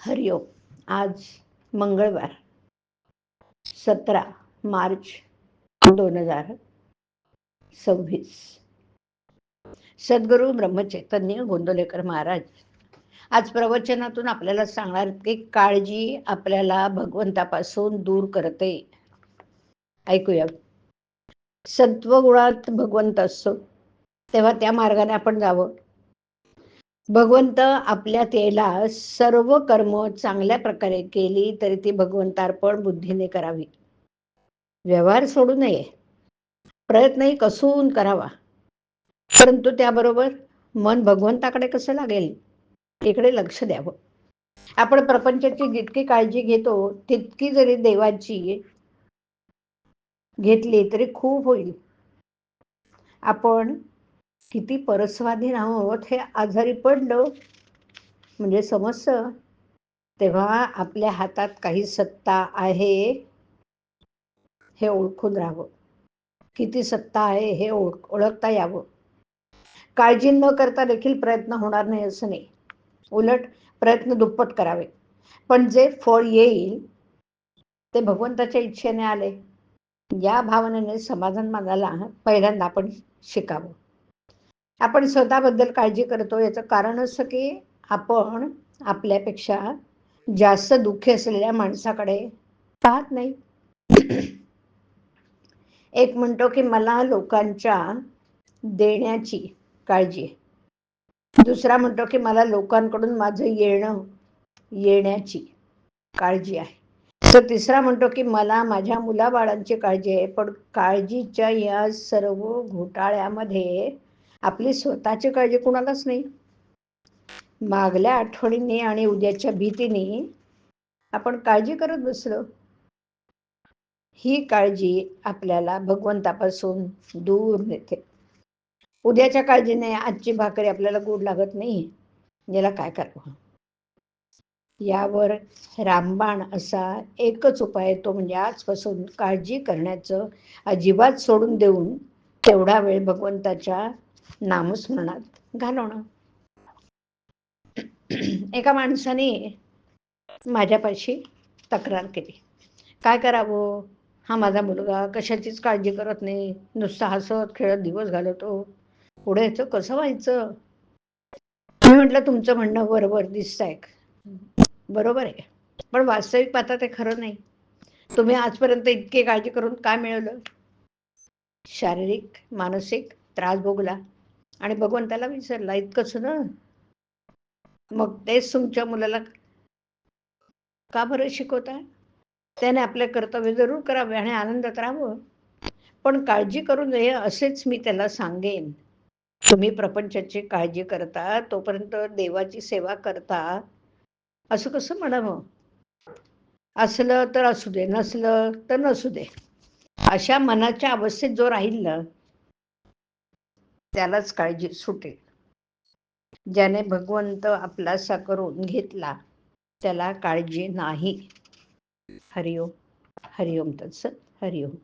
हरिओम. आज मंगळवार 17 मार्च 2026. सद्गुरू ब्रह्मचैतन्य गोंदवलेकर महाराज आज प्रवचनातून आपल्याला सांगणार की काळजी आपल्याला भगवंतापासून दूर करते. ऐकूया. सत्वगुणात भगवंत असतो तेव्हा त्या मार्गाने आपण जावं. भगवंत आपल्यात यायला सर्व कर्म चांगल्या प्रकारे केली तरी ती भगवंतार्पण बुद्धीने करावी. व्यवहार सोडू नये, प्रयत्नही कसून करावा, परंतु त्याबरोबर मन भगवंताकडे कसं लागेल इकडे लक्ष द्यावं. आपण प्रपंचाची जितकी काळजी घेतो तितकी जरी देवाची घेतली तरी खूप होईल. आपण किती परस्वाधीन आहोत हे आजारी पडलो म्हणजे समजतं. तेव्हा आपल्या हातात काही सत्ता आहे हे ओळखून राहावं. किती सत्ता आहे हे ओळखता यावं. काळजी न करता देखील प्रयत्न होणार नाही असं नाही, उलट प्रयत्न दुप्पट करावे. पण जे फळ येईल ते भगवंताच्या इच्छेने आले या भावनेने समाधान मानायला पहिल्यांदा आपण शिकावं. आपण स्वतःबद्दल काळजी करतो याचं कारण असं की आपण आपल्यापेक्षा जास्त दुःखी असलेल्या माणसाकडे पाहत नाही. एक म्हणतो की मला लोकांच्या देण्याची काळजी आहे, दुसरा म्हणतो की मला लोकांकडून माझं येण्याची काळजी आहे, तर तिसरा म्हणतो की मला माझ्या मुलाबाळांची काळजी आहे. पण काळजीच्या या सर्व घोटाळ्यामध्ये आपली स्वतःची काळजी कुणालाच नाही. मागल्या आठवणीने आणि उद्याच्या भीतीने आपण काळजी करत बसलो. ही काळजी आपल्याला भगवंतापासून दूर नेते. उद्याच्या काळजीने आजची भाकरी आपल्याला गोड लागत नाही, याला काय करावं. यावर रामबाण असा एकच उपाय, तो म्हणजे आजपासून काळजी करण्याचं अजिबात सोडून देऊन तेवढा वेळ भगवंताच्या नामस्मरणात घालवणं. एका माणसाने माझ्यापाशी तक्रार केली. काय करावं, हा माझा मुलगा कशाचीच काळजी करत नाही, नुसता हसत खेळत दिवस घालवतो, पुढे याचं कसं व्हायचं. मी म्हटलं तुमचं म्हणणं बरोबर दिसतंय, बरोबर आहे, पण वास्तविक पाहता ते खरं नाही. तुम्ही आजपर्यंत इतकी काळजी करून काय मिळवलं. शारीरिक मानसिक त्रास भोगला आणि भगवंताला विसरला, इतकंच ना. मग तेच तुमच्या मुलाला का बरं शिकवता. त्याने आपले कर्तव्य जरूर करावे आणि आनंदात राहावं, पण काळजी करू नये असेच मी त्याला सांगेन. तुम्ही प्रपंचाची काळजी करता तोपर्यंत देवाची सेवा करता असं कसं म्हणावं. असलं तर असू दे, नसलं तर नसू दे, अशा मनाच्या अवस्थेत जो राहील ना त्यालाच काळजी सुटेल. ज्याने भगवंत आपलासा करून घेतला त्याला काळजी नाही. हरिओम. हरिओम तत्सत. हरिओम.